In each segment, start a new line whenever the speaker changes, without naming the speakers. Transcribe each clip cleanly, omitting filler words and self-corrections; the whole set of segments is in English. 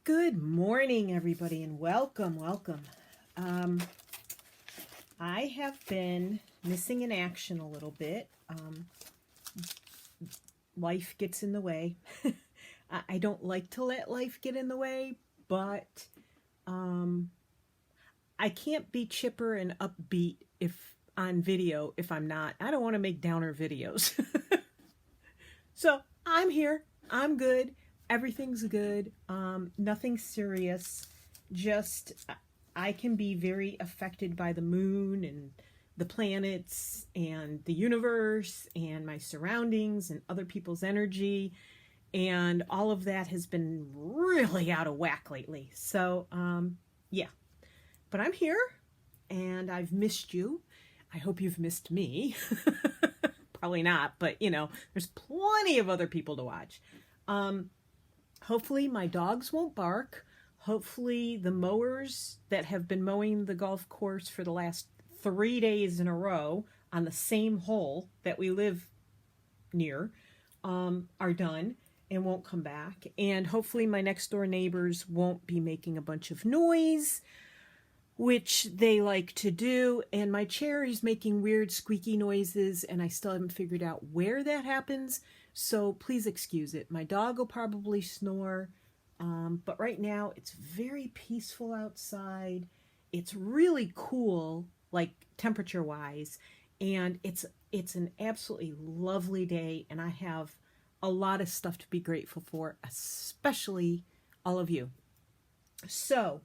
Good morning, everybody, and welcome. Um, I have been missing in action a little bit. Life gets in the way. I don't like to let life get in the way, but I can't be chipper and upbeat if on video if I'm not. I don't want to make downer videos. So I'm here. I'm good. Everything's good. Nothing serious. Just I can be very affected by the moon and the planets and the universe and my surroundings and other people's energy. And all of that has been really out of whack lately. So, yeah. But I'm here and I've missed you. I hope you've missed me. Probably not, but there's plenty of other people to watch. Hopefully my dogs won't bark. Hopefully the mowers that have been mowing the golf course for the last 3 days in a row on the same hole that we live near are done and won't come back. And hopefully my next door neighbors won't be making a bunch of noise, which they like to do, and my chair is making weird squeaky noises, and I still haven't figured out where that happens, so please excuse it. My dog will probably snore, but right now it's very peaceful outside. It's really cool, like temperature-wise, and it's an absolutely lovely day, and I have a lot of stuff to be grateful for, especially all of you. So,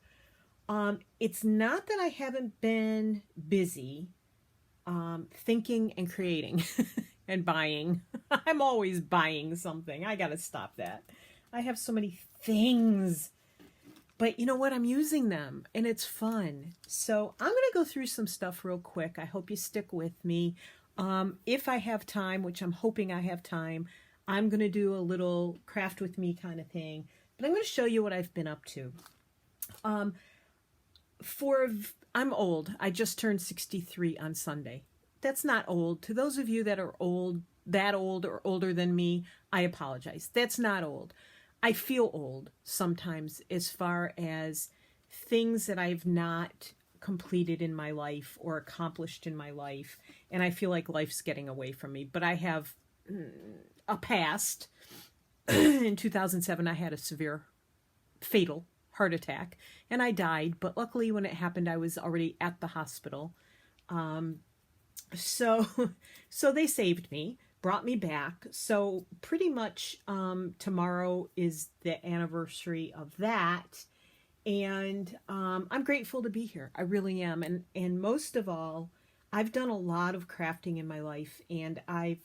it's not that I haven't been busy thinking and creating and buying. I'm always buying something. I gotta stop that. I have so many things. But you know what? I'm using them and it's fun. So I'm gonna go through some stuff real quick. I hope you stick with me. If I have time, which I'm hoping I have time, I'm gonna do a little craft with me kind of thing. But I'm gonna show you what I've been up to. I'm old. I just turned 63 on Sunday. That's not old. To those of you that are old or older than me, I apologize. That's not old. I feel old sometimes as far as things that I've not completed in my life or accomplished in my life, and I feel like life's getting away from me. But I have a past. In 2007, I had a severe, fatal heart attack and I died, but luckily when it happened I was already at the hospital. So they saved me, brought me back. So pretty much tomorrow is the anniversary of that, and I'm grateful to be here. I really am. And most of all, I've done a lot of crafting in my life, and I've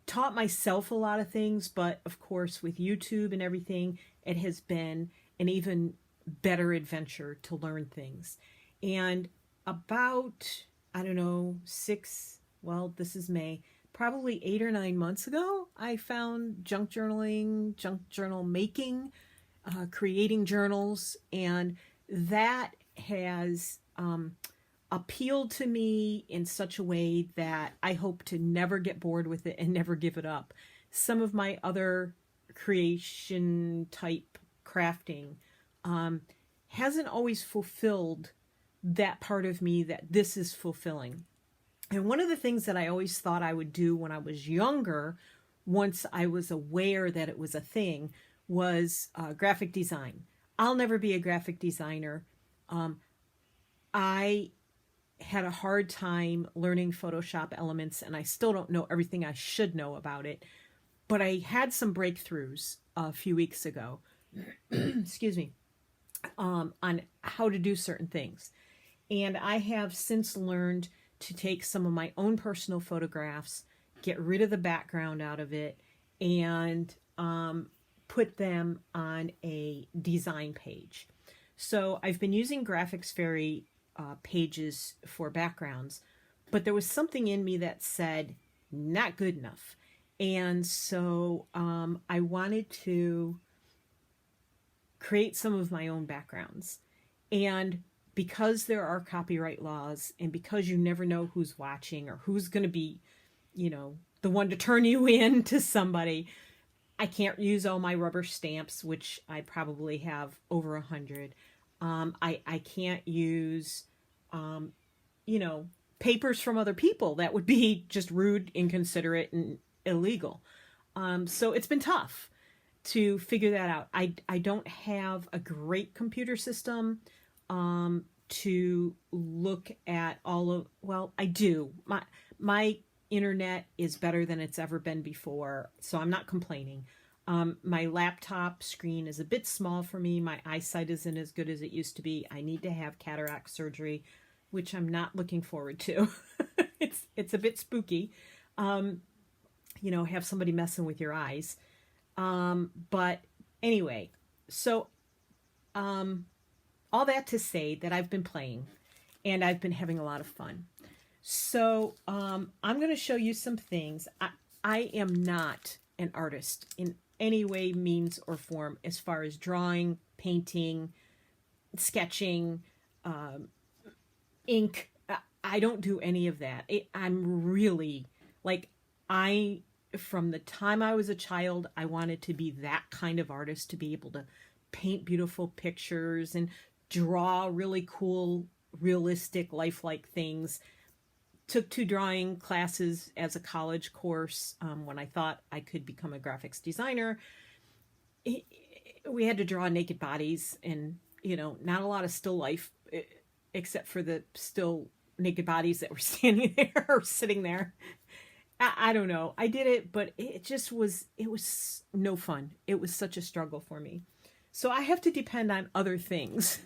taught myself a lot of things, but of course with YouTube and everything, it has been an even better adventure to learn things. And about, I don't know, this is May, probably 8 or 9 months ago, I found junk journaling, junk journal making, creating journals, and that has appealed to me in such a way that I hope to never get bored with it and never give it up. Some of my other creation type crafting hasn't always fulfilled that part of me that this is fulfilling. And one of the things that I always thought I would do when I was younger, once I was aware that it was a thing, was graphic design. I'll never be a graphic designer. I had a hard time learning Photoshop elements, and I still don't know everything I should know about it. But I had some breakthroughs a few weeks ago, excuse me, on how to do certain things. And I have since learned to take some of my own personal photographs, get rid of the background out of it, and put them on a design page. So I've been using Graphics Fairy pages for backgrounds, but there was something in me that said not good enough, and so I wanted to create some of my own backgrounds. And because there are copyright laws, and because you never know who's watching or who's going to be, the one to turn you in to somebody, I can't use all my rubber stamps, which I probably have over 100. I can't use, um, you know, papers from other people. That would be just rude, inconsiderate, and illegal. So it's been tough to figure that out. I don't have a great computer system to look at all of, well, I do. My internet is better than it's ever been before, so I'm not complaining. My laptop screen is a bit small for me. My eyesight isn't as good as it used to be. I need to have cataract surgery, which I'm not looking forward to. It's a bit spooky. Have somebody messing with your eyes. But anyway, so all that to say that I've been playing and I've been having a lot of fun. So I'm going to show you some things. I am not an artist in any way, means, or form as far as drawing, painting, sketching, ink. I don't do any of that. I'm really like, from the time I was a child, I wanted to be that kind of artist, to be able to paint beautiful pictures and draw really cool, realistic, lifelike things. Took 2 drawing classes as a college course when I thought I could become a graphics designer. We had to draw naked bodies and, not a lot of still life, except for the still naked bodies that were standing there or sitting there. I don't know. I did it, but it was no fun. It was such a struggle for me. So I have to depend on other things.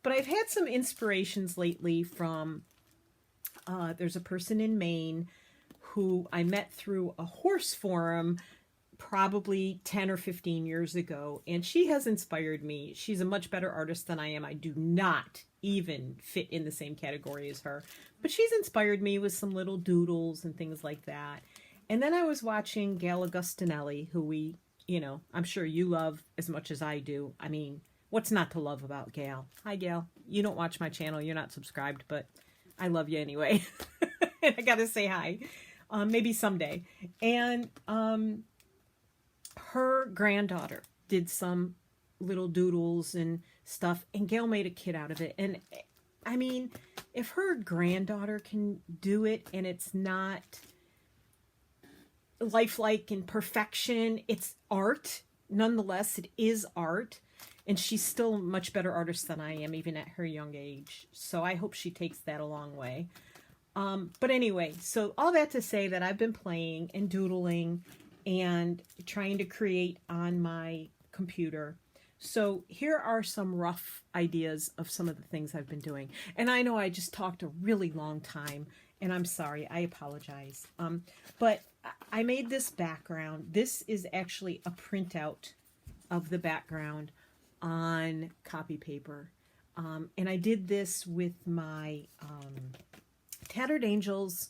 But I've had some inspirations lately from, there's a person in Maine who I met through a horse forum probably 10 or 15 years ago, and she has inspired me. She's a much better artist than I am. I do not even fit in the same category as her, but she's inspired me with some little doodles and things like that. And then I was watching Gail Augustinelli, who I'm sure you love as much as I do. I mean, what's not to love about Gail? Hi, Gail. You don't watch my channel. You're not subscribed, but I love you anyway. I gotta say hi. Maybe someday. And her granddaughter did some little doodles and stuff, and Gail made a kit out of it. And I mean, if her granddaughter can do it and it's not lifelike and perfection, it's art. Nonetheless, it is art. And she's still a much better artist than I am, even at her young age. So I hope she takes that a long way. But anyway, so all that to say that I've been playing and doodling and trying to create on my computer. So here are some rough ideas of some of the things I've been doing. And I know I just talked a really long time, and I'm sorry, I apologize. But I made this background. This is actually a printout of the background on copy paper. And I did this with my Tattered Angels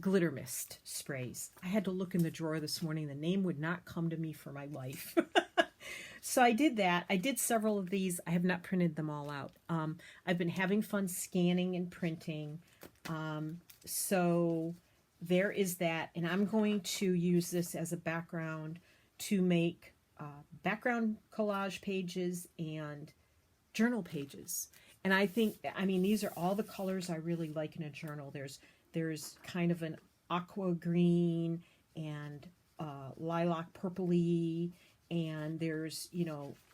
glitter mist sprays. I had to look in the drawer this morning. The name would not come to me for my life. So I did that. I did several of these. I have not printed them all out. I've been having fun scanning and printing. So there is that. And I'm going to use this as a background to make background collage pages and journal pages. And I mean, these are all the colors I really like in a journal. There's kind of an aqua green and lilac purpley, and there's,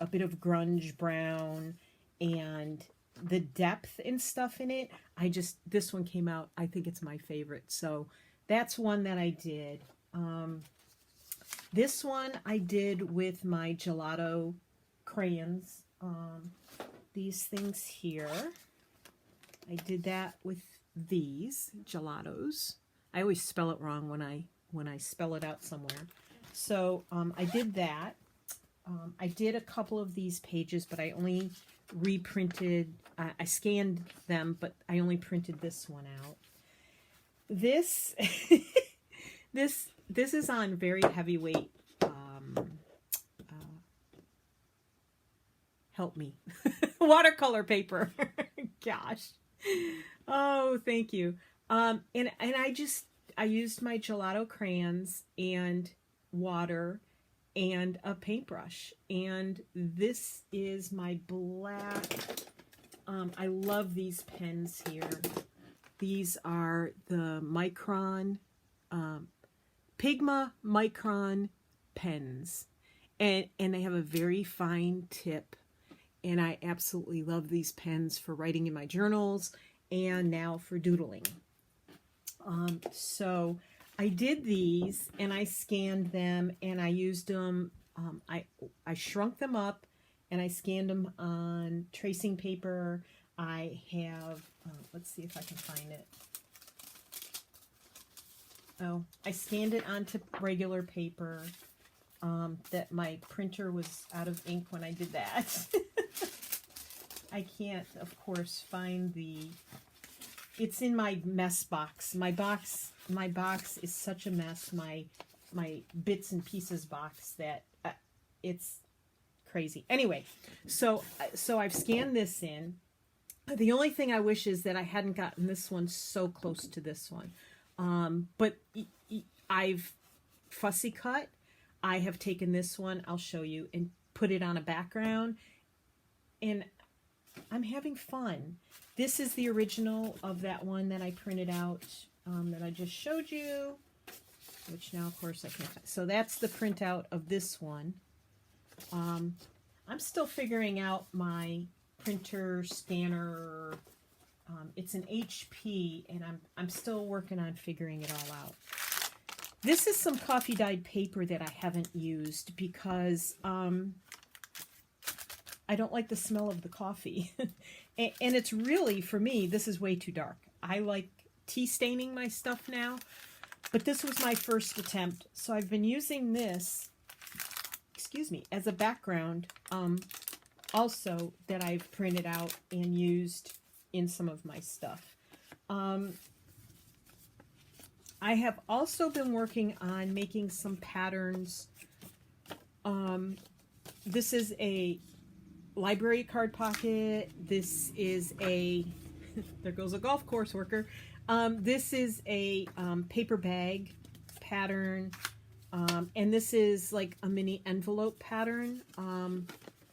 a bit of grunge brown, and the depth and stuff in it. This one came out, I think it's my favorite. So that's one that I did. This one I did with my gelato crayons. These things here, I did that with these gelatos. I always spell it wrong when I spell it out somewhere. So I did that. I did a couple of these pages, but I only reprinted. I scanned them, but I only printed this one out. This this is on very heavyweight. Help me. Watercolor paper. Gosh. Oh, thank you. And I used my gelato crayons and water and a paintbrush. And this is my black, I love these pens here. These are the Micron, Pigma Micron pens. And they have a very fine tip. And I absolutely love these pens for writing in my journals and now for doodling. So I did these and I scanned them and I used them. I shrunk them up and I scanned them on tracing paper. I have, let's see if I can find it. Oh, I scanned it onto regular paper. That my printer was out of ink when I did that. I can't, of course, find it's in my mess box. My box is such a mess. My bits and pieces box that it's crazy. Anyway, so I've scanned this in. The only thing I wish is that I hadn't gotten this one so close to this one. But I've fussy cut. I have taken this one, I'll show you, and put it on a background, and I'm having fun. This is the original of that one that I printed out, that I just showed you, which now, of course, I can't find. So that's the printout of this one. I'm still figuring out my printer scanner. It's an HP, and I'm still working on figuring it all out. This is some coffee dyed paper that I haven't used because I don't like the smell of the coffee. and it's really, for me, this is way too dark. I like tea staining my stuff now, but this was my first attempt. So I've been using this, excuse me, as a background also that I've printed out and used in some of my stuff. I have also been working on making some patterns. This is a library card pocket. This is a, there goes a golf course worker. This is a paper bag pattern. And this is like a mini envelope pattern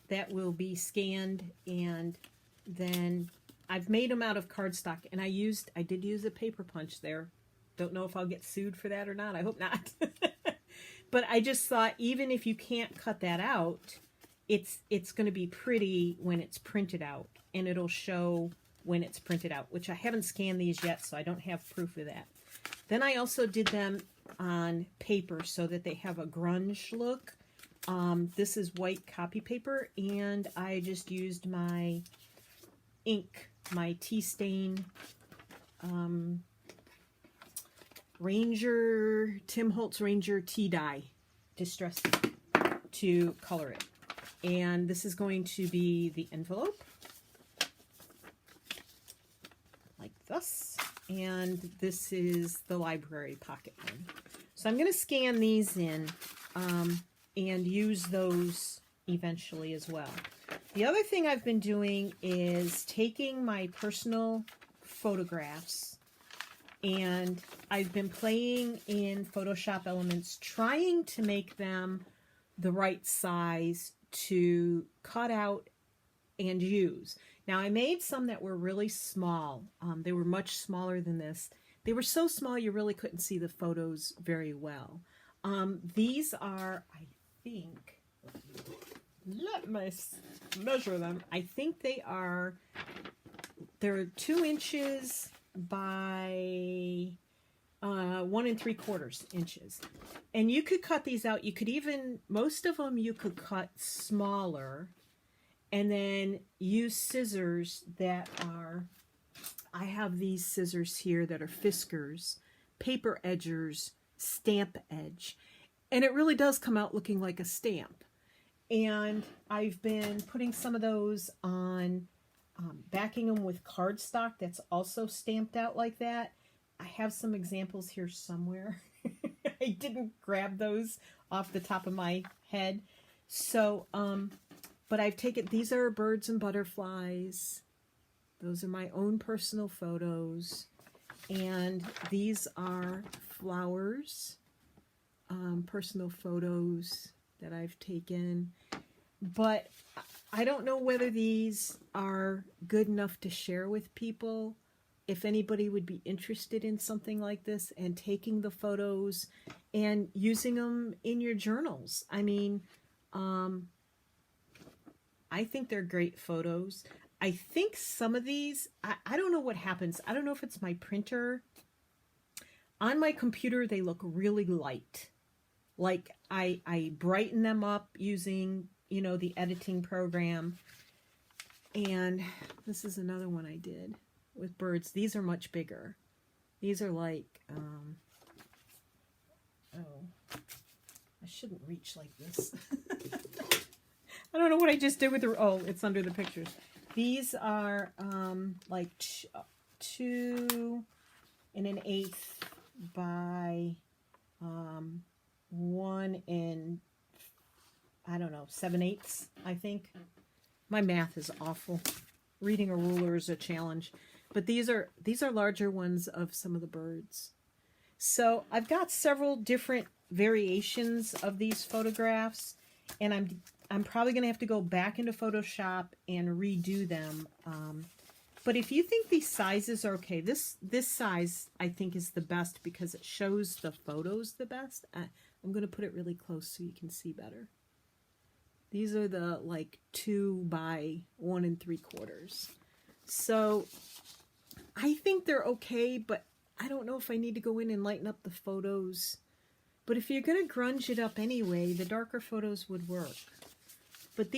that will be scanned. And then I've made them out of cardstock. And I did use a paper punch there. Don't know if I'll get sued for that or not. I hope not. But I just thought, even if you can't cut that out, it's going to be pretty when it's printed out, and it'll show when it's printed out, which I haven't scanned these yet, so I don't have proof of that. Then I also did them on paper so that they have a grunge look. This is white copy paper, and I just used my ink, my tea stain Tim Holtz Ranger tea dye distress to color it. And this is going to be the envelope, like this. And this is the library pocket one. So I'm going to scan these in and use those eventually as well. The other thing I've been doing is taking my personal photographs, and I've been playing in Photoshop Elements, trying to make them the right size to cut out and use. Now, I made some that were really small. They were much smaller than this. They were so small you really couldn't see the photos very well. These are, I think, let me measure them. I think they're 2 inches by 1 3/4 inches. And you could cut these out. You could even, most of them you could cut smaller and then use scissors that are, I have these scissors here that are Fiskars, paper edgers, stamp edge. And it really does come out looking like a stamp. And I've been putting some of those on, backing them with cardstock that's also stamped out like that. I have some examples here somewhere. I didn't grab those off the top of my head. So, but I've taken, these are birds and butterflies. Those are my own personal photos. And these are flowers, personal photos. that I've taken. But I don't know whether these are good enough to share with people. If anybody would be interested in something like this and taking the photos and using them in your journals. I mean, I think they're great photos. I think some of these, I don't know what happens. I don't know if it's my printer. On my computer, they look really light. Like I brighten them up using, you know, the editing program. And this is another one I did with birds. These are much bigger. These are like, oh, I shouldn't reach like this. I don't know what I just did with the, oh, it's under the pictures. These are like 2 1/8 by 1 I don't know, 7/8, I think. My math is awful. Reading a ruler is a challenge. But these are larger ones of some of the birds. So I've got several different variations of these photographs, and I'm probably going to have to go back into Photoshop and redo them. But if you think these sizes are okay, this size I think is the best because it shows the photos the best. I'm going to put it really close so you can see better. These are the like 2 by 1 3/4. So I think they're okay, but I don't know if I need to go in and lighten up the photos. But if you're going to grunge it up anyway, the darker photos would work. But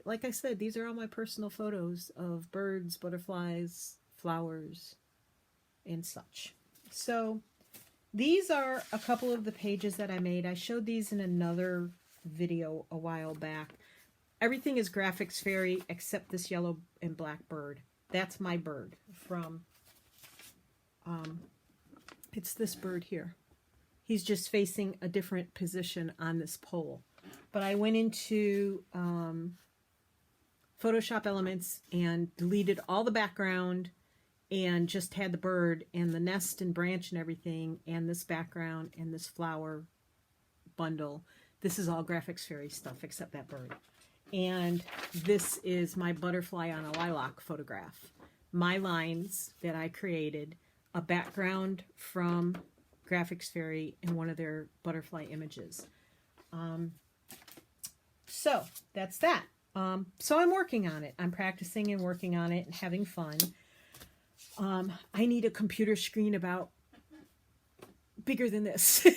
like I said, these are all my personal photos of birds, butterflies, flowers, and such. So these are a couple of the pages that I made. I showed these in another video a while back. Everything is Graphics Fairy except this yellow and black bird. That's my bird from, it's this bird here. He's just facing a different position on this pole. But I went into Photoshop Elements and deleted all the background and just had the bird and the nest and branch and everything and this background and this flower bundle. This is all Graphics Fairy stuff except that bird. And this is my butterfly on a lilac photograph. My lines that I created, a background from Graphics Fairy and one of their butterfly images. So that's that. So I'm working on it. I'm practicing and working on it and having fun. I need a computer screen about bigger than this.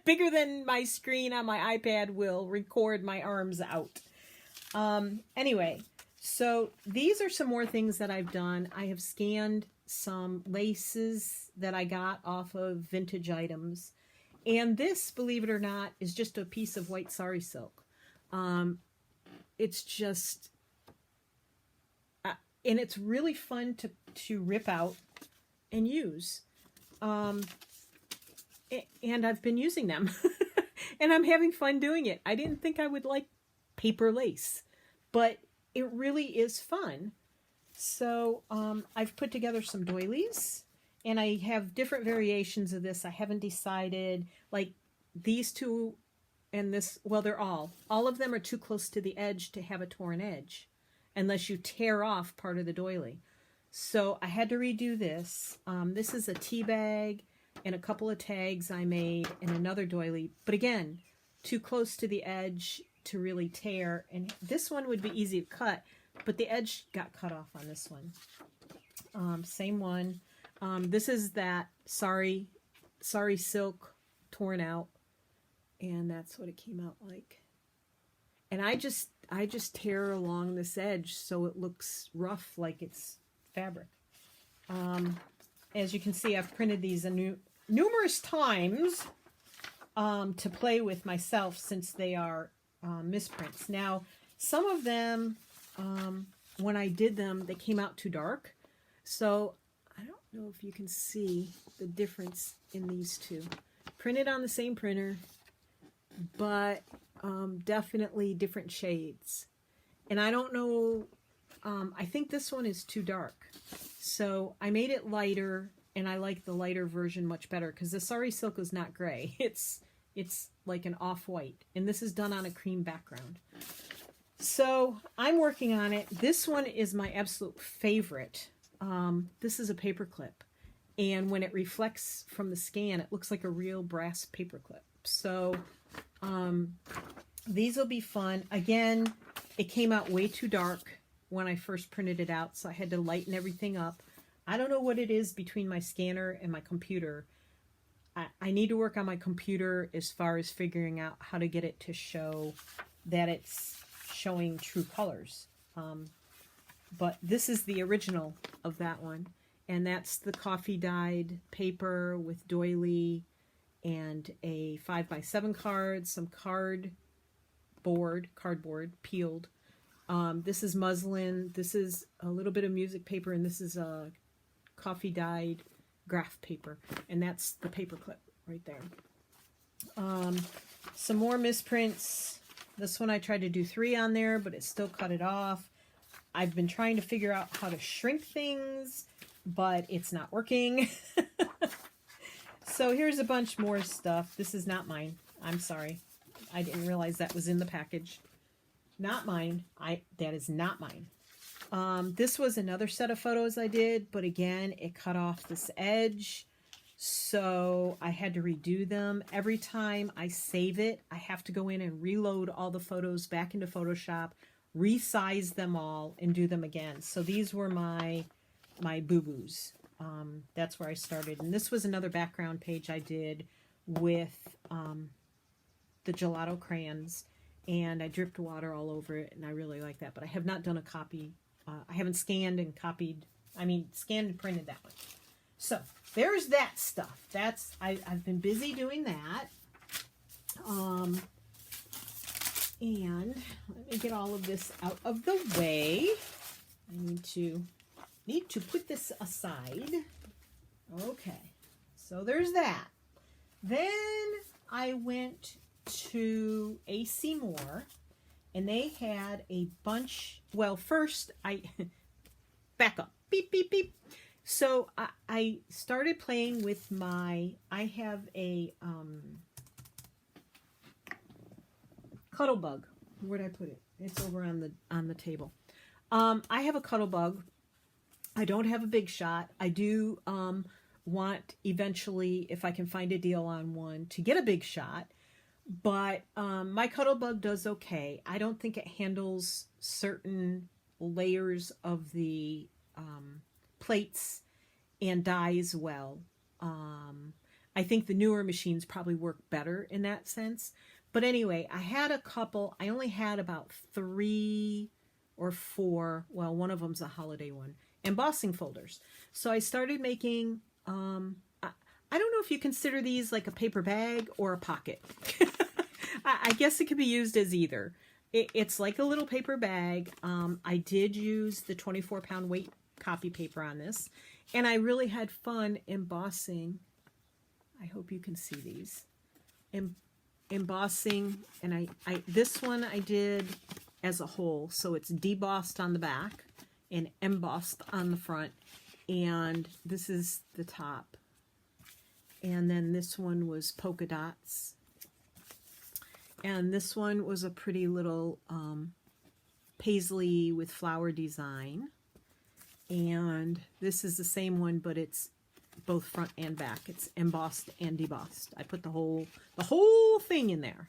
Bigger than my screen on my iPad will record my arms out. Anyway, so these are some more things that I've done. I have scanned some laces that I got off of vintage items. And this, believe it or not, is just a piece of white sari silk. It's just, and it's really fun to rip out and use. And I've been using them. And I'm having fun doing it. I didn't think I would like paper lace, but it really is fun. So I've put together some doilies, and I have different variations of this. I haven't decided, like these two and this, well, they're all of them are too close to the edge to have a torn edge, unless you tear off part of the doily. So I had to redo this. This is a tea bag and a couple of tags I made and another doily. But again, too close to the edge to really tear. And this one would be easy to cut, but the edge got cut off on this one. Same one. This is that sari silk torn out. And that's what it came out like. And I just tear along this edge so it looks rough, like it's fabric. As you can see, I've printed these numerous times to play with myself, since they are misprints. Now, some of them, when I did them, they came out too dark. So I don't know if you can see the difference in these two. Printed on the same printer, but definitely different shades. And I don't know, I think this one is too dark. So I made it lighter, and I like the lighter version much better, because the sari silk is not gray. It's It's like an off-white, and this is done on a cream background. So I'm working on it. This one is my absolute favorite. This is a paper clip, and when it reflects from the scan, it looks like a real brass paper clip. So these will be fun. Again, it came out way too dark when I first printed it out, so I had to lighten everything up. I don't know what it is between my scanner and my computer. I need to work on my computer as far as figuring out how to get it to show that it's showing true colors. But this is the original of that one. And that's the coffee dyed paper with doily and a 5x7 card, some cardboard peeled. This is muslin. This is a little bit of music paper, and this is a coffee dyed graph paper, and that's the paper clip right there. Some more misprints. This one I tried to do 3 on there, but it still cut it off. I've been trying to figure out how to shrink things, but it's not working. So here's a bunch more stuff. This is not mine. I'm sorry. I didn't realize that was in the package. Not mine. That is not mine. This was another set of photos I did, but again, it cut off this edge, so I had to redo them. Every time I save it, I have to go in and reload all the photos back into Photoshop, resize them all, and do them again. So these were my boo-boos. That's where I started. And this was another background page I did with the gelato crayons, and I dripped water all over it, and I really like that. But I have not done a copy. I haven't scanned and scanned and printed that one. So there's that stuff. I've been busy doing that. And let me get all of this out of the way. I need to put this aside. Okay, so there's that. Then I went to AC Moore, and they had a bunch. Well, first I back up. Beep, beep, beep. So I started playing with I have a cuddle bug. Where'd I put it? It's over on the table. I have a cuddle bug. I don't have a big shot. I do want eventually, if I can find a deal on one, to get a big shot. But my cuddle bug does okay. I don't think it handles certain layers of the plates and dies well. I think the newer machines probably work better in that sense. But anyway, I had a couple. I only had about 3 or 4. Well, one of them's a holiday one. Embossing folders. So I started making, I don't know if you consider these like a paper bag or a pocket. I guess it could be used as either. It's like a little paper bag. I did use the 24-pound weight copy paper on this, and I really had fun embossing. I hope you can see these. Embossing, and this one I did as a whole, so it's debossed on the back and embossed on the front, and this is the top. And then this one was polka dots. And this one was a pretty little paisley with flower design. And this is the same one, but it's both front and back. It's embossed and debossed. I put the whole thing in there.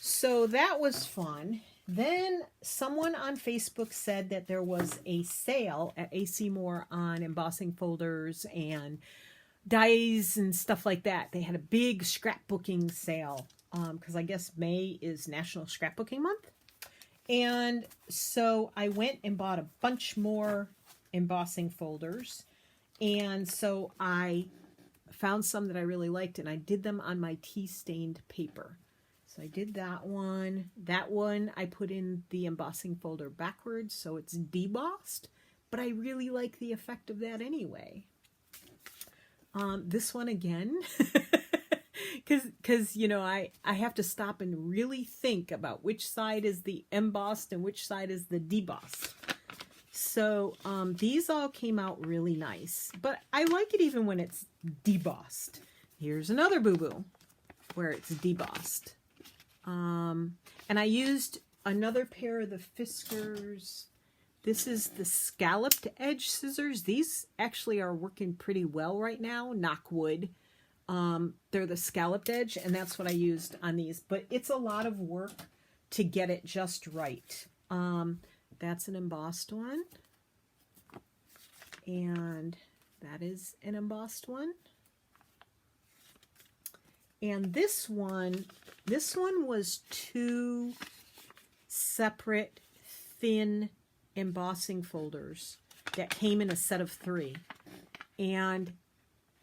So that was fun. Then someone on Facebook said that there was a sale at AC Moore on embossing folders and dies and stuff like that. They had a big scrapbooking sale because I guess May is National Scrapbooking Month. And so I went and bought a bunch more embossing folders. And so I found some that I really liked, and I did them on my tea-stained paper. So I did that one. That one I put in the embossing folder backwards, so it's debossed. But I really like the effect of that anyway. This one again, because you know, I have to stop and really think about which side is the embossed and which side is the debossed. So these all came out really nice, but I like it even when it's debossed. Here's another boo-boo. where it's debossed. And I used another pair of the Fiskars. This is the scalloped edge scissors. These actually are working pretty well right now, knock wood. They're the scalloped edge, and that's what I used on these. But it's a lot of work to get it just right. That's an embossed one. And that is an embossed one. And this one was 2 separate thin embossing folders that came in a set of 3. And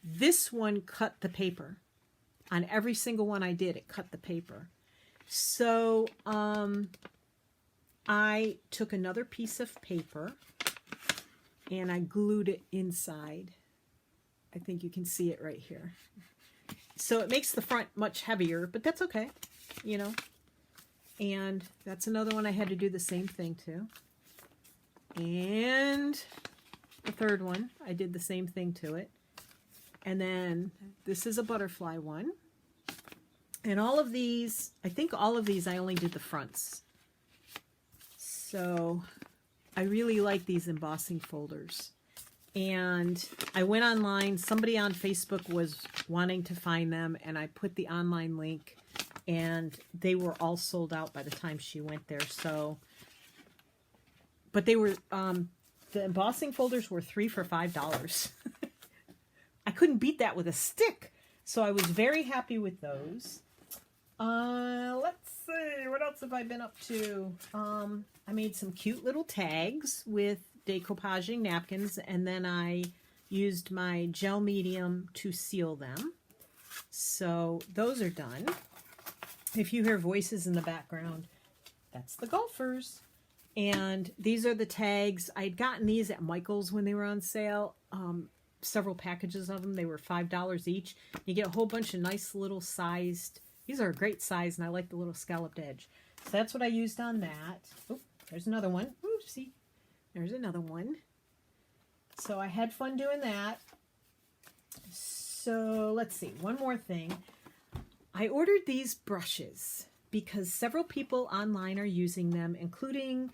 this one cut the paper. On every single one I did, it cut the paper. So I took another piece of paper and I glued it inside. I think you can see it right here. So it makes the front much heavier, but that's okay, you know. And that's another one I had to do the same thing to. And the third one, I did the same thing to it. And then this is a butterfly one. And all of these, I think all of these I only did the fronts. So I really like these embossing folders. And I went online, somebody on Facebook was wanting to find them, and I put the online link, and they were all sold out by the time she went there. So, but they were, the embossing folders were 3 for $5. I couldn't beat that with a stick. So I was very happy with those. Let's see, what else have I been up to? I made some cute little tags with decoupaging napkins, and then I used my gel medium to seal them. So those are done. If you hear voices in the background, that's the golfers. And these are the tags. I'd gotten these at Michael's when they were on sale. Several packages of them. They were $5 each. You get a whole bunch of nice little sized. These are a great size, and I like the little scalloped edge. So that's what I used on that. Oh, there's another one. Ooh, see? There's another one. So I had fun doing that. So let's see. One more thing. I ordered these brushes because several people online are using them, including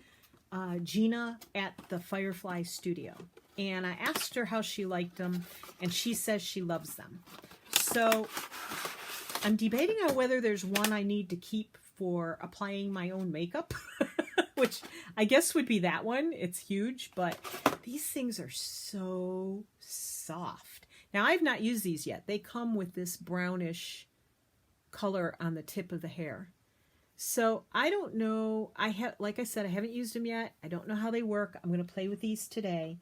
Gina at the Firefly Studio. And I asked her how she liked them, and she says she loves them. So I'm debating on whether there's one I need to keep for applying my own makeup, which I guess would be that one. It's huge, but these things are so soft. Now, I've not used these yet. They come with this brownish color on the tip of the hair. So I don't know. Like I said, I haven't used them yet. I don't know how they work. I'm going to play with these today.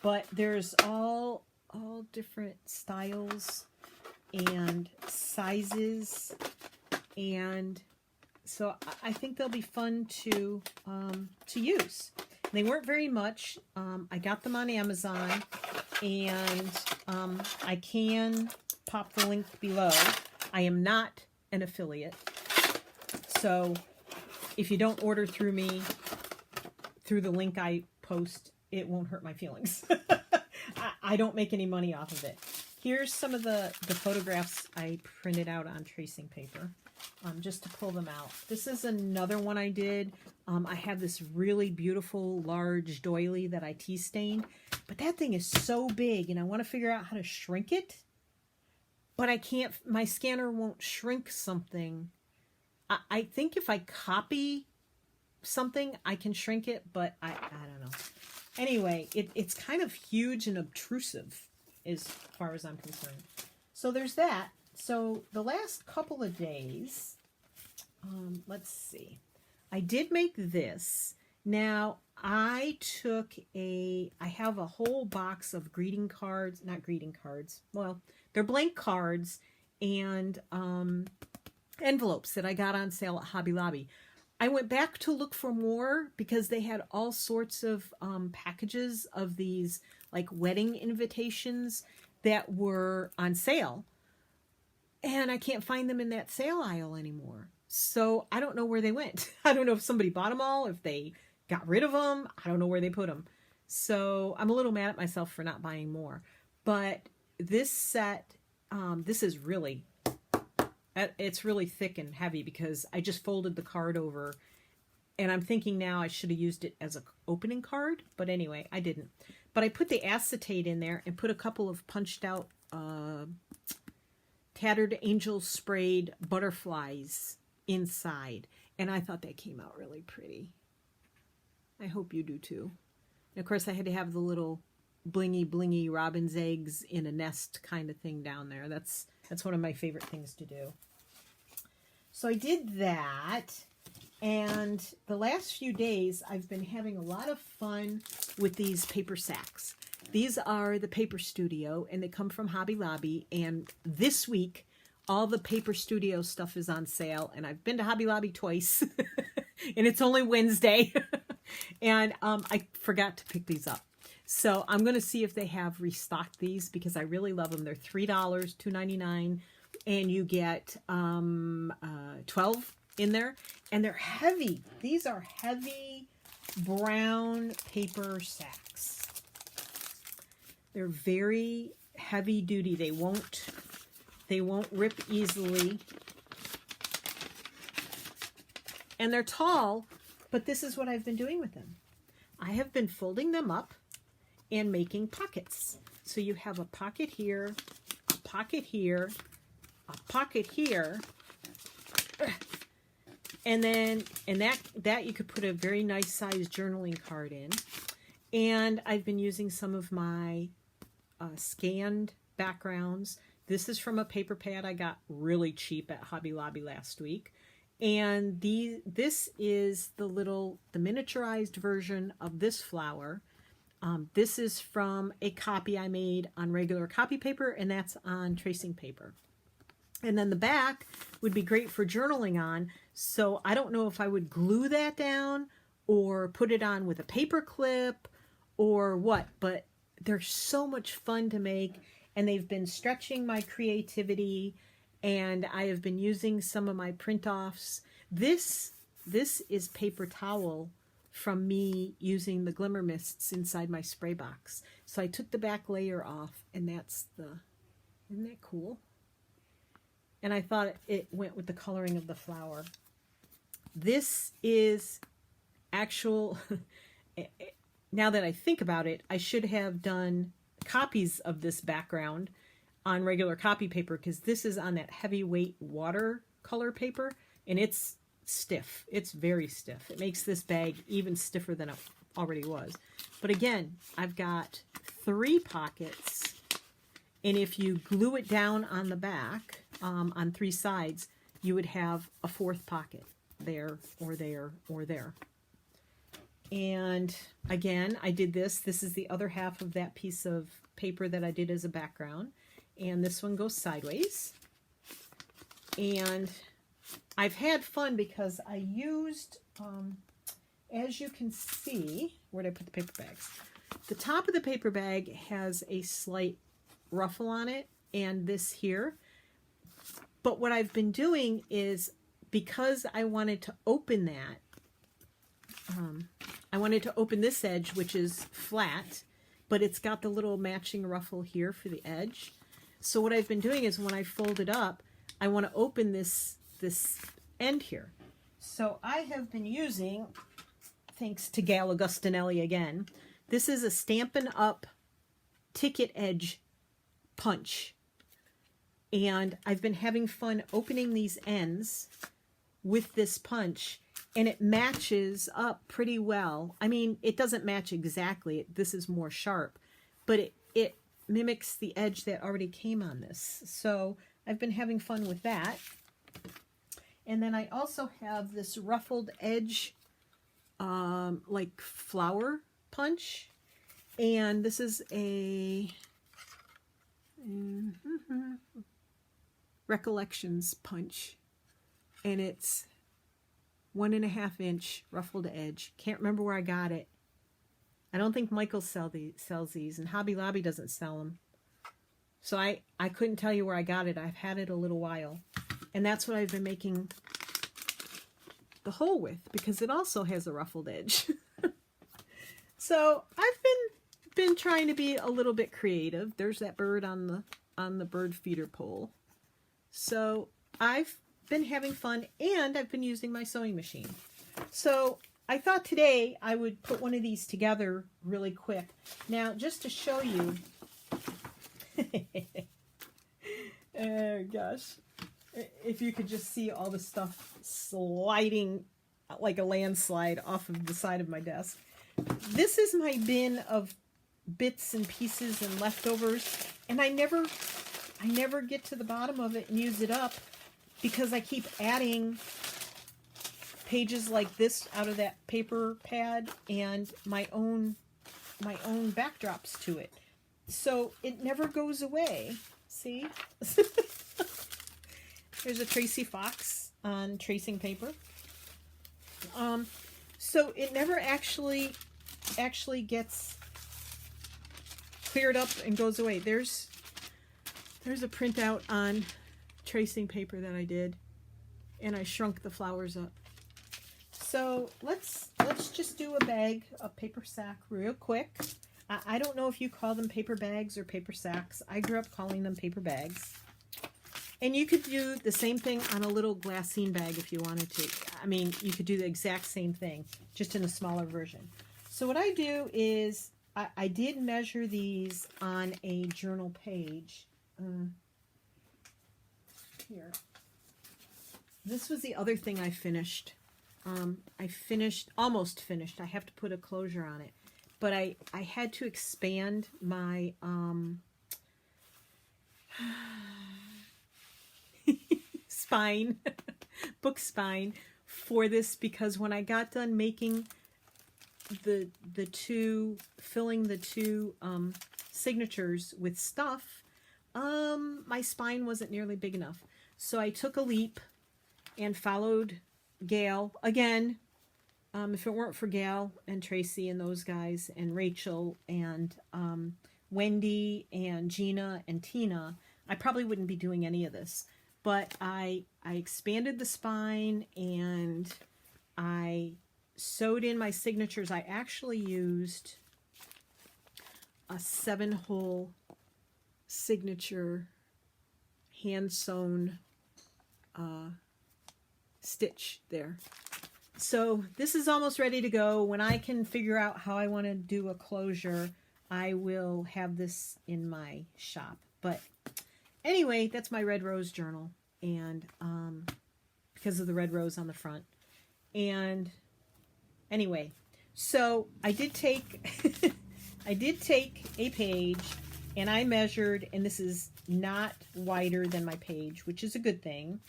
But there's all different styles and sizes, and so I think they'll be fun to use. They weren't very much. I got them on Amazon, and I can pop the link below. I am not an affiliate, so if you don't order through me, through the link I post, it won't hurt my feelings. I don't make any money off of it. Here's some of the photographs I printed out on tracing paper, just to pull them out. This is another one I did. I have this really beautiful large doily that I tea stained, but that thing is so big, and I want to figure out how to shrink it, but I can't. My scanner won't shrink something. I think if I copy something, I can shrink it, but I don't know. Anyway, it's kind of huge and obtrusive as far as I'm concerned. So there's that. So the last couple of days, let's see. I did make this. Now, I have a whole box of greeting cards, not greeting cards. Well, they're blank cards and envelopes that I got on sale at Hobby Lobby. I went back to look for more because they had all sorts of packages of these like wedding invitations that were on sale. And I can't find them in that sale aisle anymore. So I don't know where they went. I don't know if somebody bought them all, if they got rid of them. I don't know where they put them. So I'm a little mad at myself for not buying more. But this set, this is really It's really thick and heavy because I just folded the card over, and I'm thinking now I should have used it as a opening card, but anyway, I didn't. But I put the acetate in there and put a couple of punched out Tattered Angel sprayed butterflies inside, and I thought that came out really pretty. I hope you do too. And of course I had to have the little blingy robin's eggs in a nest kind of thing down there. That's one of my favorite things to do. So I did that, and the last few days I've been having a lot of fun with these paper sacks. These are the Paper Studio, and they come from Hobby Lobby, and this week all the Paper Studio stuff is on sale, and I've been to Hobby Lobby twice, and it's only Wednesday, and I forgot to pick these up. So I'm going to see if they have restocked these because I really love them. They're $3, $2.99, and you get 12 in there, and they're heavy. These are heavy brown paper sacks. They're very heavy duty. They won't rip easily. And they're tall, but this is what I've been doing with them. I have been folding them up and making pockets. So you have a pocket here, a pocket here, a pocket here, and that you could put a very nice size journaling card in. And I've been using some of my scanned backgrounds. This is from a paper pad I got really cheap at Hobby Lobby last week. And this is the miniaturized version of this flower. This is from a copy I made on regular copy paper, and that's on tracing paper. And then the back would be great for journaling on, so I don't know if I would glue that down or put it on with a paper clip or what, but they're so much fun to make, and they've been stretching my creativity, and I have been using some of my print-offs. This is paper towel from me using the glimmer mists inside my spray box. So I took the back layer off, and isn't that cool? And I thought it went with the coloring of the flower. This is actual, now that I think about it, I should have done copies of this background on regular copy paper, because this is on that heavyweight watercolor paper, and it's stiff. It's very stiff. It makes this bag even stiffer than it already was. But again, I've got 3 pockets, and if you glue it down on the back, on 3 sides, you would have a 4th pocket there or there or there. And again, I did this. This is the other half of that piece of paper that I did as a background. And this one goes sideways. And I've had fun because I used, as you can see, where did I put the paper bags? The top of the paper bag has a slight ruffle on it, and this here. But what I've been doing is, because I wanted to open that, I wanted to open this edge, which is flat, but it's got the little matching ruffle here for the edge. So what I've been doing is, when I fold it up, I want to open this end here. So I have been using, thanks to Gal Augustinelli again, this is a Stampin' Up! Ticket Edge punch. And I've been having fun opening these ends with this punch, and it matches up pretty well. I mean, it doesn't match exactly. This is more sharp, but it mimics the edge that already came on this. So I've been having fun with that. And then I also have this ruffled edge, like flower punch. And this is a Recollections punch. And it's 1.5 inch ruffled edge. Can't remember where I got it. I don't think Michael sells these, and Hobby Lobby doesn't sell them. So I couldn't tell you where I got it. I've had it a little while. And that's what I've been making the hole with, because it also has a ruffled edge. So I've been trying to be a little bit creative. There's that bird on the bird feeder pole. So I've been having fun, and I've been using my sewing machine. So I thought today I would put one of these together really quick. Now, just to show you, oh gosh, if you could just see all the stuff sliding like a landslide off of the side of my desk. This is my bin of bits and pieces and leftovers, and I never get to the bottom of it and use it up because I keep adding pages like this out of that paper pad and my own backdrops to it. So it never goes away. See? There's a Tracy Fox on tracing paper. So it never actually gets cleared up and goes away. There's a printout on tracing paper that I did, and I shrunk the flowers up. So let's just do a paper sack real quick. I don't know if you call them paper bags or paper sacks. I grew up calling them paper bags. And you could do the same thing on a little glassine bag if you wanted to. I mean, you could do the exact same thing, just in a smaller version. So what I do is, I did measure these on a journal page. Here. This was the other thing I finished. Almost finished. I have to put a closure on it. But I had to expand my spine, book spine for this, because when I got done making filling the two signatures with stuff, my spine wasn't nearly big enough. So I took a leap and followed Gail again. If it weren't for Gail and Tracy and those guys and Rachel and Wendy and Gina and Tina, I probably wouldn't be doing any of this. But I expanded the spine and I sewed in my signatures. I actually used a 7-hole signature hand sewn stitch there. So this is almost ready to go. When I can figure out how I want to do a closure, I will have this in my shop. But anyway, that's my red rose journal, and because of the red rose on the front. And anyway, so I did take a page, and I measured, and this is not wider than my page, which is a good thing.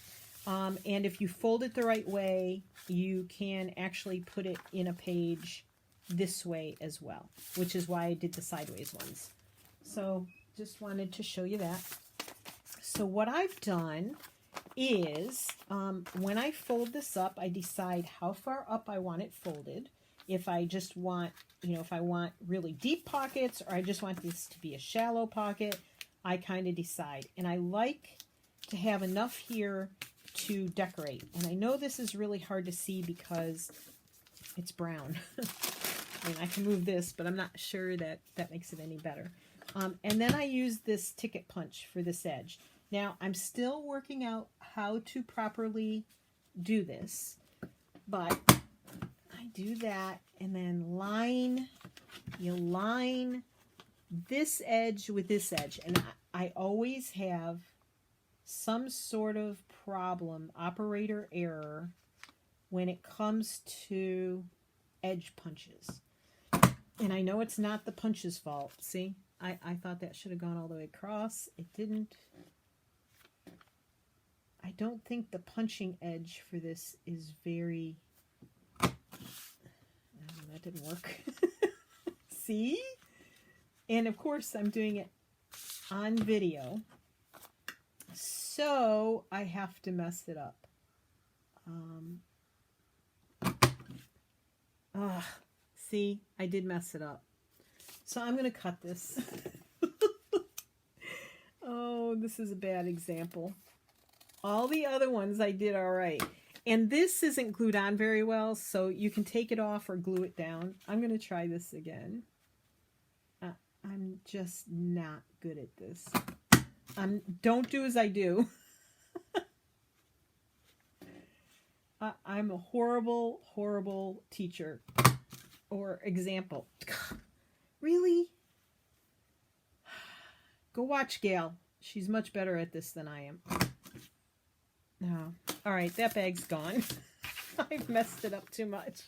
And if you fold it the right way, you can actually put it in a page this way as well, which is why I did the sideways ones. So just wanted to show you that. So what I've done is, when I fold this up, I decide how far up I want it folded. If I just want, if I want really deep pockets, or I just want this to be a shallow pocket, I kind of decide. And I like to have enough here to decorate. And I know this is really hard to see because it's brown. I mean, I can move this, but I'm not sure that makes it any better. And then I use this ticket punch for this edge. Now, I'm still working out how to properly do this, but I do that, and then you line this edge with this edge. And I always have some sort of problem, operator error, when it comes to edge punches. And I know it's not the punch's fault. See, I thought that should have gone all the way across. It didn't. I don't think the punching edge for this is very... No, that didn't work. See? And of course I'm doing it on video, so I have to mess it up. See, I did mess it up. So I'm going to cut this. Oh, this is a bad example. All the other ones I did all right. And this isn't glued on very well, so you can take it off or glue it down. I'm going to try this again. I'm just not good at this. Don't do as I do. I'm a horrible, horrible teacher or example. Really? Go watch Gail. She's much better at this than I am. No. All right, that bag's gone. I've messed it up too much.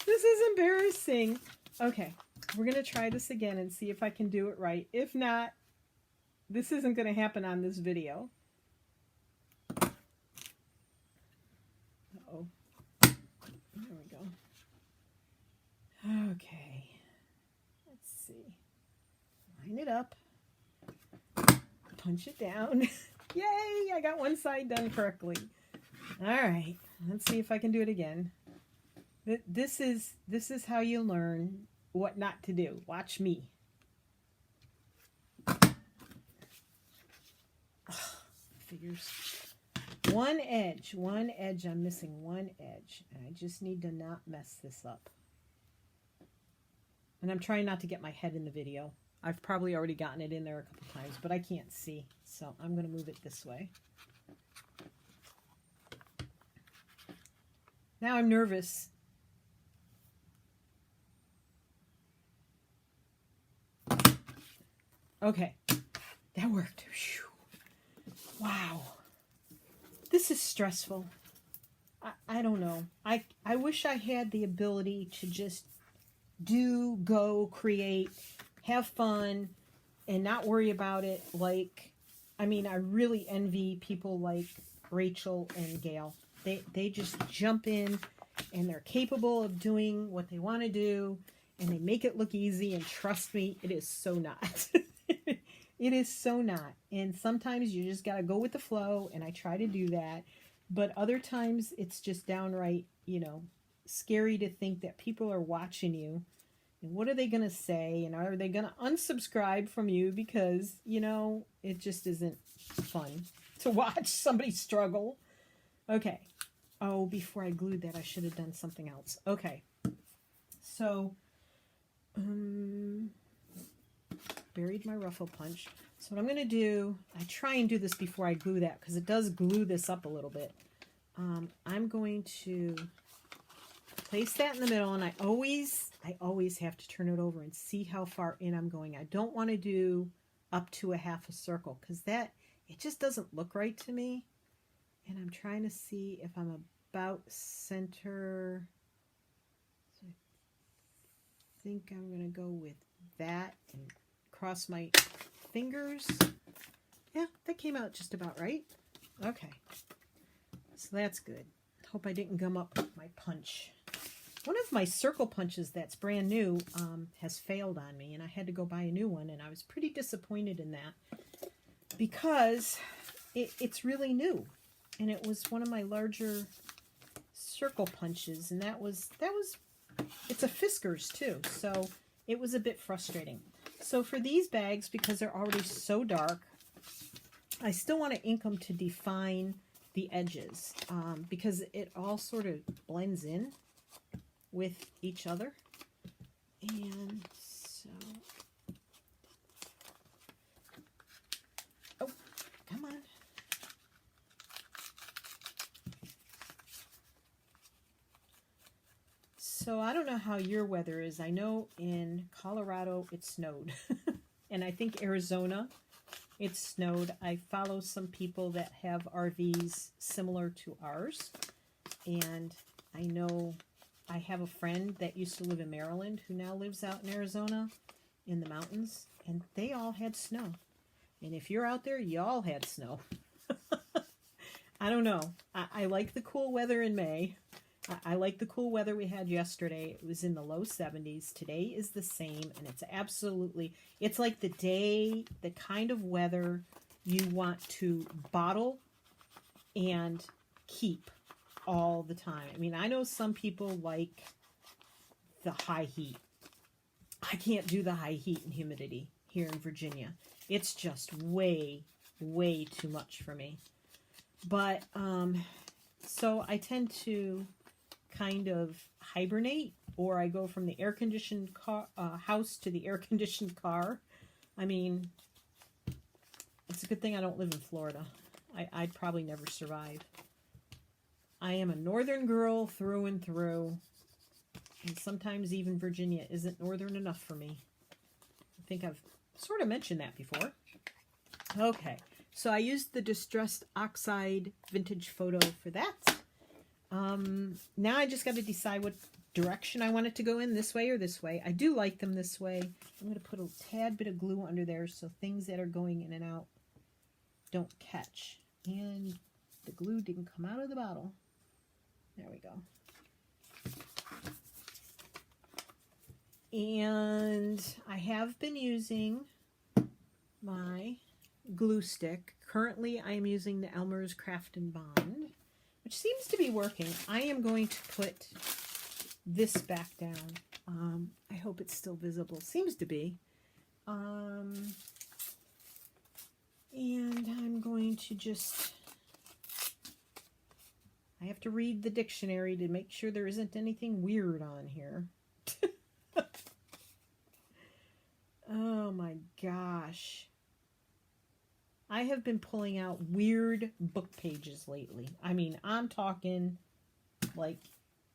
This is embarrassing. Okay, we're going to try this again and see if I can do it right. If not, this isn't going to happen on this video. Uh-oh. There we go. Okay. Let's see. Line it up. Punch it down. Yay! I got one side done correctly. All right. Let's see if I can do it again. This is how you learn what not to do. Watch me. Figures. One edge. I'm missing one edge. And I just need to not mess this up. And I'm trying not to get my head in the video. I've probably already gotten it in there a couple times, but I can't see. So I'm going to move it this way. Now I'm nervous. Okay, that worked. Wow. This is stressful. I don't know. I wish I had the ability to just do, go, create, have fun, and not worry about it. Like, I mean, I really envy people like Rachel and Gail. They just jump in, and they're capable of doing what they want to do, and they make it look easy, and trust me, it is so not. It is so not. And sometimes you just got to go with the flow, and I try to do that. But other times it's just downright, you know, scary to think that people are watching you. And what are they going to say? And are they going to unsubscribe from you because, you know, it just isn't fun to watch somebody struggle. Okay. Oh, before I glued that, I should have done something else. Okay. So, buried my ruffle punch. So what I'm going to do, I try and do this before I glue that because it does glue this up a little bit. I'm going to place that in the middle, and I always have to turn it over and see how far in I'm going. I don't want to do up to a half a circle because that, it just doesn't look right to me. And I'm trying to see if I'm about center. So I think I'm going to go with that and cross my fingers. Yeah, that came out just about right. Okay. So that's good. Hope I didn't gum up my punch. One of my circle punches that's brand new has failed on me, and I had to go buy a new one, and I was pretty disappointed in that because it's really new, and it was one of my larger circle punches, and that was it's a Fiskars too, so it was a bit frustrating. So for these bags, because they're already so dark, I still want to ink them to define the edges because it all sort of blends in with each other. And so, oh, come on. So I don't know how your weather is. I know in Colorado it snowed. And I think Arizona it snowed. I follow some people that have RVs similar to ours. And I know I have a friend that used to live in Maryland who now lives out in Arizona in the mountains. And they all had snow. And if you're out there, y'all had snow. I don't know. I like the cool weather in May. I like the cool weather we had yesterday. It was in the low 70s. Today is the same, and it's absolutely, it's like the kind of weather you want to bottle and keep all the time. I mean, I know some people like the high heat. I can't do the high heat and humidity here in Virginia. It's just way, way too much for me. But, so I tend to kind of hibernate, or I go from the air-conditioned house to the air-conditioned car. I mean, it's a good thing I don't live in Florida. I'd probably never survive. I am a northern girl through and through. And sometimes even Virginia isn't northern enough for me. I think I've sort of mentioned that before. Okay, so I used the Distressed Oxide Vintage Photo for that. Now I just got to decide what direction I want it to go in, this way or this way. I do like them this way. I'm going to put a tad bit of glue under there so things that are going in and out don't catch. And the glue didn't come out of the bottle. There we go. And I have been using my glue stick. Currently I am using the Elmer's Craft and Bond, which seems to be working. I am going to put this back down. I hope it's still visible. Seems to be. And I'm going to just... I have to read the dictionary to make sure there isn't anything weird on here. Oh my gosh. I have been pulling out weird book pages lately. I mean, I'm talking like,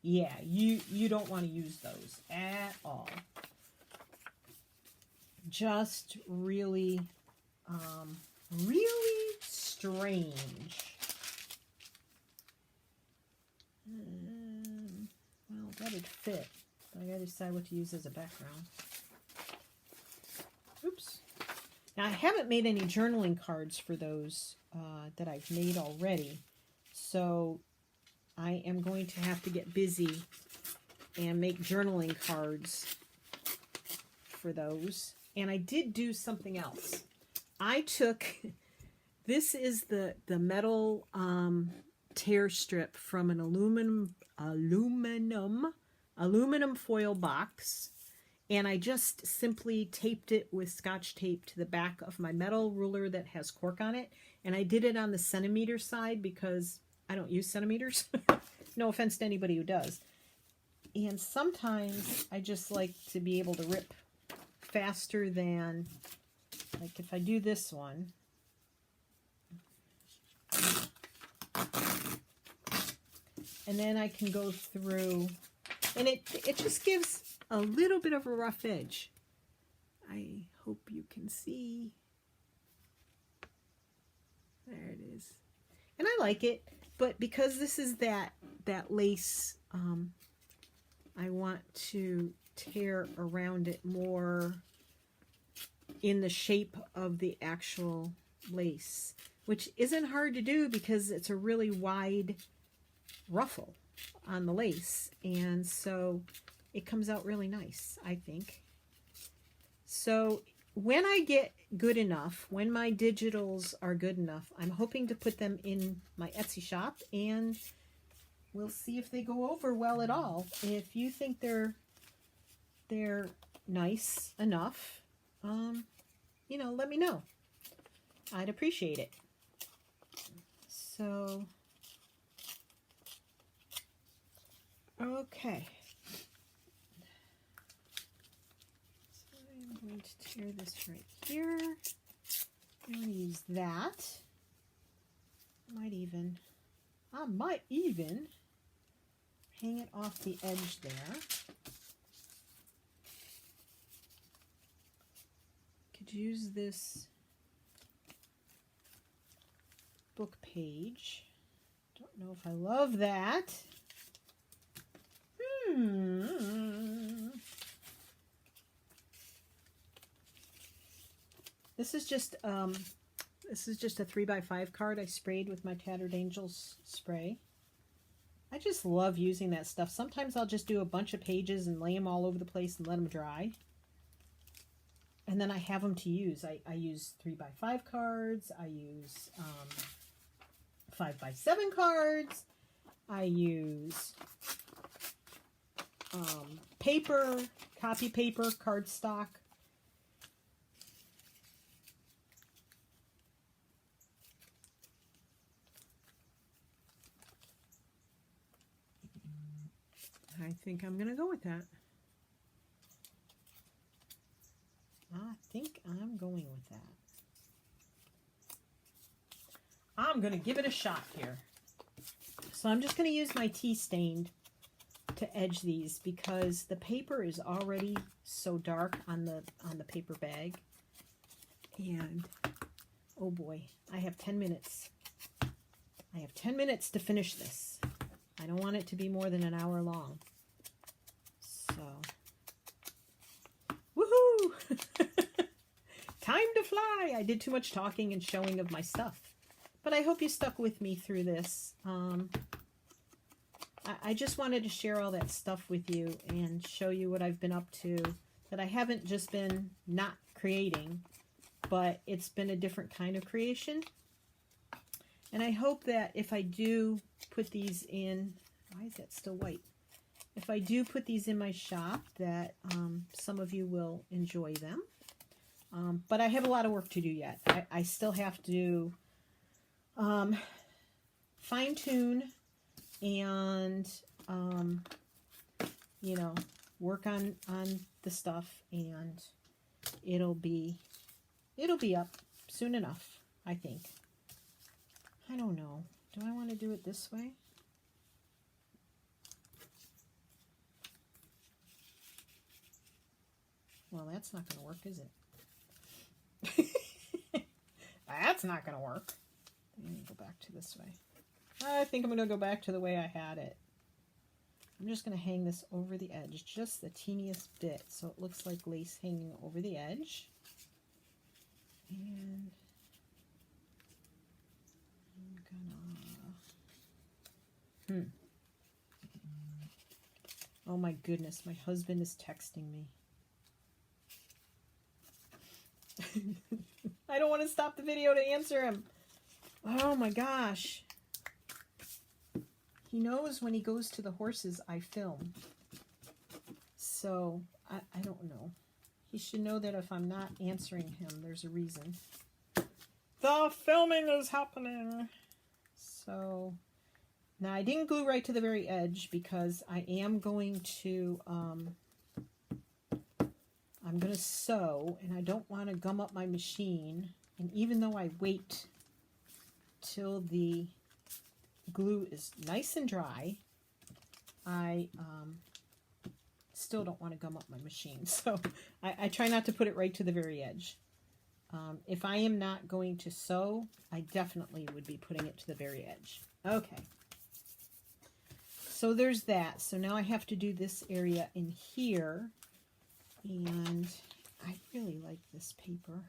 yeah, you don't want to use those at all. Just really, really strange. Well, that'd fit. I gotta decide what to use as a background. Oops. Now, I haven't made any journaling cards for those that I've made already. So I am going to have to get busy and make journaling cards for those. And I did do something else. I took, this is the metal tear strip from an aluminum foil box. And I just simply taped it with Scotch tape to the back of my metal ruler that has cork on it. And I did it on the centimeter side because I don't use centimeters. No offense to anybody who does. And sometimes I just like to be able to rip faster than, like if I do this one. And then I can go through, and it just gives a little bit of a rough edge. I hope you can see. There it is. And I like it, but because this is that lace, I want to tear around it more in the shape of the actual lace, which isn't hard to do because it's a really wide ruffle on the lace. And so it comes out really nice, I think. So when I get good enough, when my digitals are good enough, I'm hoping to put them in my Etsy shop, and we'll see if they go over well at all. If you think they're nice enough, you know, let me know. I'd appreciate it. So, okay. I'm going to tear this right here. I'm going to use that. I might even hang it off the edge there. Could use this book page. Don't know if I love that. This is just a 3x5 card I sprayed with my Tattered Angels spray. I just love using that stuff. Sometimes I'll just do a bunch of pages and lay them all over the place and let them dry. And then I have them to use. I use 3x5 cards. I use 5x7 cards. I use paper, copy paper, cardstock. I think I'm going to go with that. I think I'm going with that. I'm going to give it a shot here. So I'm just going to use my tea stain to edge these because the paper is already so dark on the paper bag. And oh boy, I have 10 minutes. I have 10 minutes to finish this. I don't want it to be more than an hour long. So, woohoo! Time to fly! I did too much talking and showing of my stuff. But I hope you stuck with me through this. I just wanted to share all that stuff with you and show you what I've been up to. That I haven't just been not creating, but it's been a different kind of creation. And I hope that if I do put these in, why is that still white? If I do put these in my shop, that some of you will enjoy them. But I have a lot of work to do yet. I still have to fine-tune and, you know, work on the stuff, and it'll be up soon enough, I think. I don't know. Do I want to do it this way? Well, that's not going to work, is it? That's not going to work. I'm going to go back to this way. I think I'm going to go back to the way I had it. I'm just going to hang this over the edge, just the teeniest bit, so it looks like lace hanging over the edge. And I'm gonna... Oh my goodness, my husband is texting me. I don't want to stop the video to answer him. Oh my gosh. He knows when he goes to the horses, I film. So, I don't know. He should know that if I'm not answering him, there's a reason. The filming is happening. So, now I didn't glue right to the very edge because I am going to, I'm going to sew, and I don't want to gum up my machine. And even though I wait till the glue is nice and dry, I still don't want to gum up my machine. So I try not to put it right to the very edge. If I am not going to sew, I definitely would be putting it to the very edge. Okay. So there's that. So now I have to do this area in here. And I really like this paper.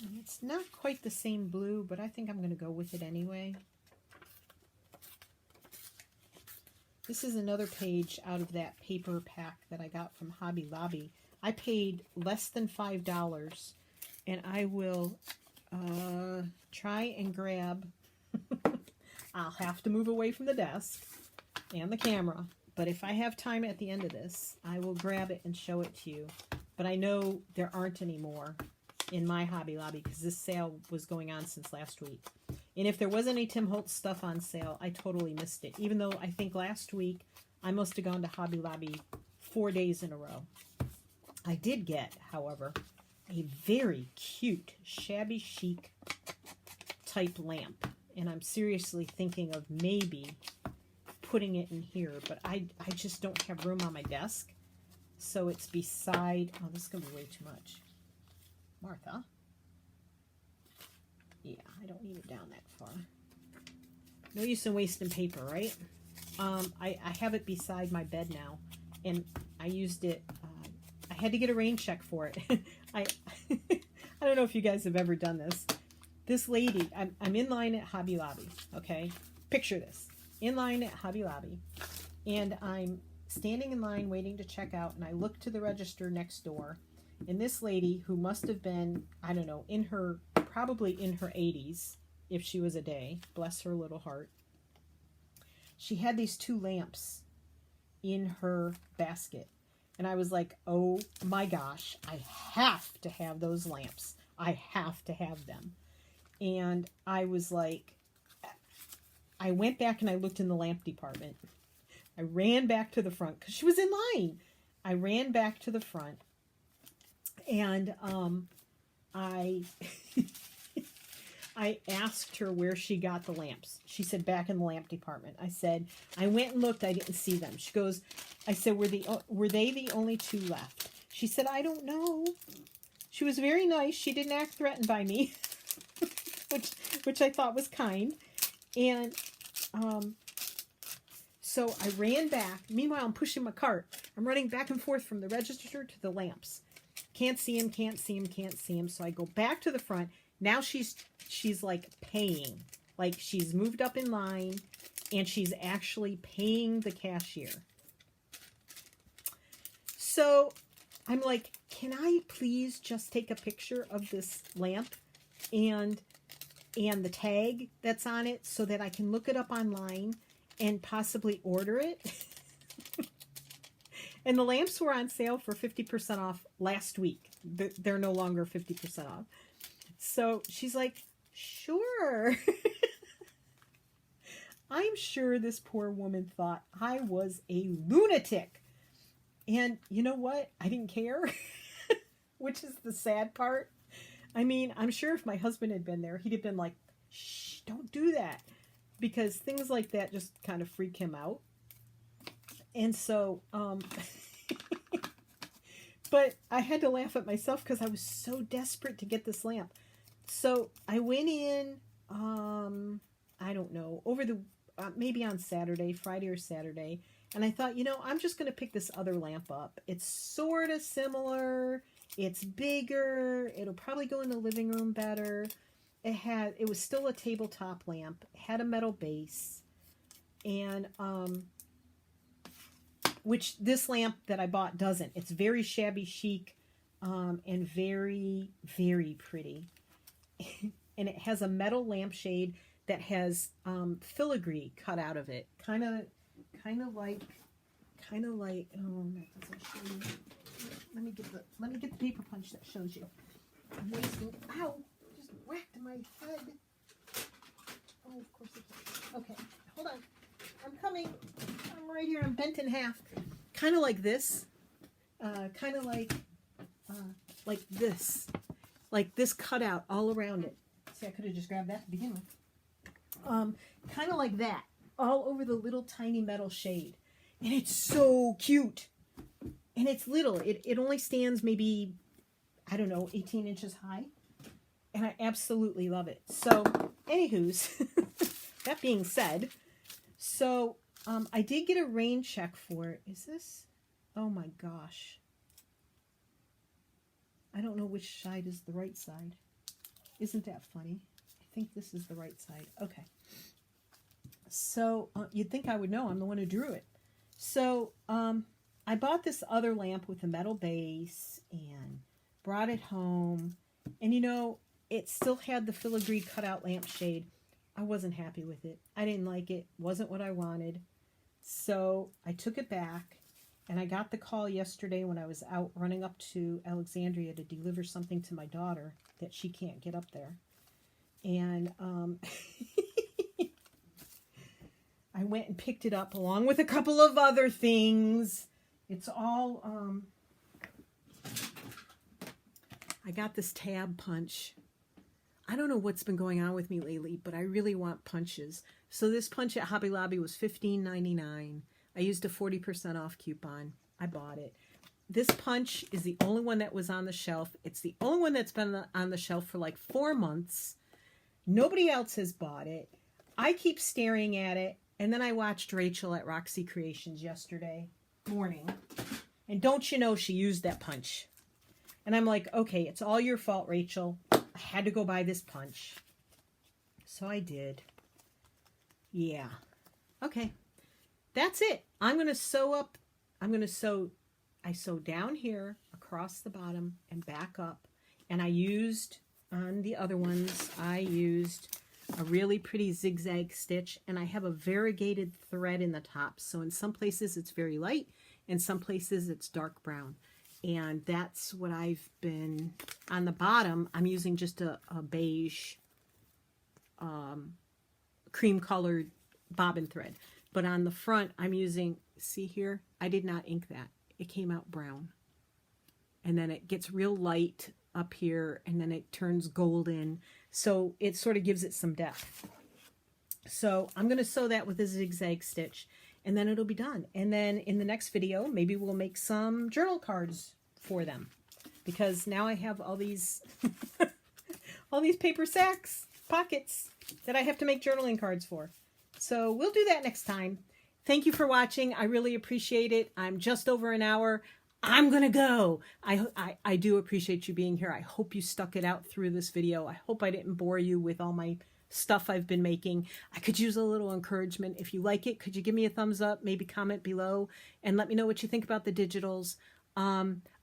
And it's not quite the same blue, but I think I'm going to go with it anyway. This is another page out of that paper pack that I got from Hobby Lobby. I paid less than $5, and I will try and grab... I'll have to move away from the desk and the camera, but if I have time at the end of this, I will grab it and show it to you. But I know there aren't any more in my Hobby Lobby because this sale was going on since last week. And if there was any Tim Holtz stuff on sale, I totally missed it. Even though I think last week I must have gone to Hobby Lobby 4 days in a row. I did get, however, a very cute, shabby chic type lamp. And I'm seriously thinking of maybe putting it in here, but I just don't have room on my desk. So it's beside, oh, this is going to be way too much. Martha? Yeah, I don't need it down that far. No use in wasting paper, right? I have it beside my bed now, and I used it, I had to get a rain check for it. I don't know if you guys have ever done this. This lady, I'm in line at Hobby Lobby, okay? Picture this. In line at Hobby Lobby, and I'm standing in line waiting to check out, and I look to the register next door, and this lady, who must have been, I don't know, probably in her 80s, if she was a day, bless her little heart, she had these 2 lamps in her basket. And I was like, oh my gosh, I have to have those lamps. I have to have them. And I was like, I went back and I looked in the lamp department. I ran back to the front because she was in line. I ran back to the front, and I I asked her where she got the lamps. She said, back in the lamp department. I said, I went and looked. I didn't see them. She goes, I said, were they the only two left? She said, I don't know. She was very nice. She didn't act threatened by me, which I thought was kind. And so I ran back. Meanwhile, I'm pushing my cart. I'm running back and forth from the register to the lamps. Can't see him, can't see him, can't see him. So I go back to the front. Now she's like paying. Like she's moved up in line and she's actually paying the cashier. So I'm like, can I please just take a picture of this lamp and the tag that's on it so that I can look it up online and possibly order it? And the lamps were on sale for 50% off last week. They're no longer 50% off. So she's like, sure. I'm sure this poor woman thought I was a lunatic. And you know what? I didn't care, which is the sad part. I mean, I'm sure if my husband had been there, he'd have been like, shh, don't do that. Because things like that just kind of freak him out. And so, but I had to laugh at myself because I was so desperate to get this lamp. So I went in, I don't know, over the, maybe on Saturday, Friday or Saturday. And I thought, you know, I'm just going to pick this other lamp up. It's sort of similar. It's bigger. It'll probably go in the living room better. It was still a tabletop lamp. It had a metal base. And, which this lamp that I bought doesn't. It's very shabby chic, and very, very pretty. And it has a metal lampshade that has filigree cut out of it. Kind of like, oh, that doesn't show you. Let me get the paper punch that shows you. I'm wasting, ow, just whacked my head. Oh, of course it can. Okay, hold on. I'm coming. I'm right here. I'm bent in half. Kind of like this. Kind of like this. Like this cutout all around it. See, I could have just grabbed that to begin with. Kind of like that. All over the little tiny metal shade. And it's so cute. And it's little. It only stands maybe, I don't know, 18 inches high. And I absolutely love it. So, anywho's, that being said, so I did get a rain check for it. Is this? Oh my gosh. I don't know which side is the right side. Isn't that funny? I think this is the right side. Okay. So you'd think I would know. I'm the one who drew it. So I bought this other lamp with a metal base and brought it home. And you know, it still had the filigree cutout lampshade. I wasn't happy with it. I didn't like it. Wasn't what I wanted. So I took it back. And I got the call yesterday when I was out running up to Alexandria to deliver something to my daughter that she can't get up there. And I went and picked it up along with a couple of other things. It's all, I got this tab punch. I don't know what's been going on with me lately, but I really want punches. So this punch at Hobby Lobby was $15.99. I used a 40% off coupon. I bought it. This punch is the only one that was on the shelf. It's the only one that's been on the shelf for like 4 months. Nobody else has bought it. I keep staring at it. And then I watched Rachel at Roxy Creations yesterday morning. And don't you know she used that punch. And I'm like, okay, it's all your fault, Rachel. I had to go buy this punch. So I did. Yeah. Okay. That's it. I'm going to sew up. I sew down here across the bottom and back up. And I used, on the other ones, I used a really pretty zigzag stitch. And I have a variegated thread in the top. So in some places it's very light. In some places it's dark brown. And that's what I've been, on the bottom, I'm using just a beige, cream colored bobbin thread. But on the front, I'm using, see here, I did not ink that. It came out brown. And then it gets real light up here, and then it turns golden. So it sort of gives it some depth. So I'm going to sew that with a zigzag stitch, and then it'll be done. And then in the next video, maybe we'll make some journal cards for them, because now I have all these all these paper sacks, pockets that I have to make journaling cards for. So we'll do that next time. Thank you for watching. I really appreciate it. I'm just over an hour. I'm going to go. I do appreciate you being here. I hope you stuck it out through this video. I hope I didn't bore you with all my stuff I've been making. I could use a little encouragement. If you like it, could you give me a thumbs up, maybe comment below, and let me know what you think about the digitals.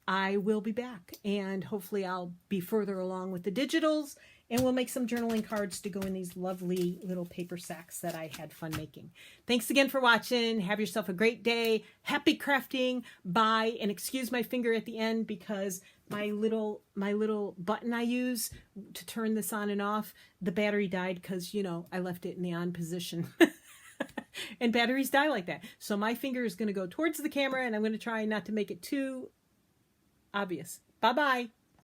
I will be back, and hopefully I'll be further along with the digitals, and we'll make some journaling cards to go in these lovely little paper sacks that I had fun making. Thanks again for watching. Have yourself a great day. Happy crafting. Bye. And excuse my finger at the end, because my little button I use to turn this on and off, the battery died because, you know, I left it in the on position. And batteries die like that. So my finger is going to go towards the camera, and I'm going to try not to make it too obvious. Bye-bye.